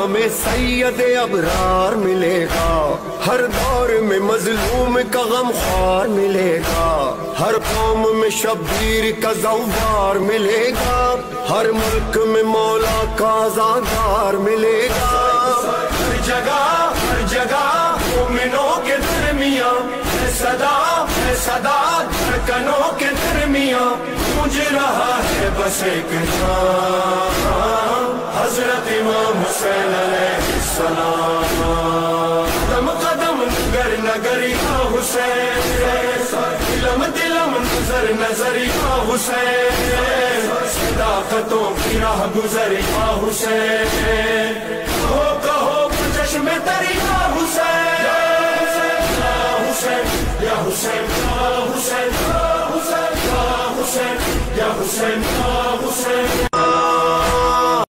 نام سید ابرار ملے گا، ہر دور میں مظلوم کا غم خوار ملے گا، ہر قوم میں شبیر کا زوار ملے گا، ہر ملک میں مولا کا آزادار ملے گا۔ ہر جگہ مومنوں کے درمیان ہے صدا دھڑکنوں کے درمیان گونج رہا ہے بس ایک نام، حضرت امام حسین علیہ السلام۔ قدم قدم نگر نگر یا حسین، دلم دلم نظر نظر یا حسین، صداقتوں کی راہ گزر یا حسین، کہو چشم تری یا حسین، یا حسین یا حسین یا حسین یا حسین یا حسین یا حسین یا حسین۔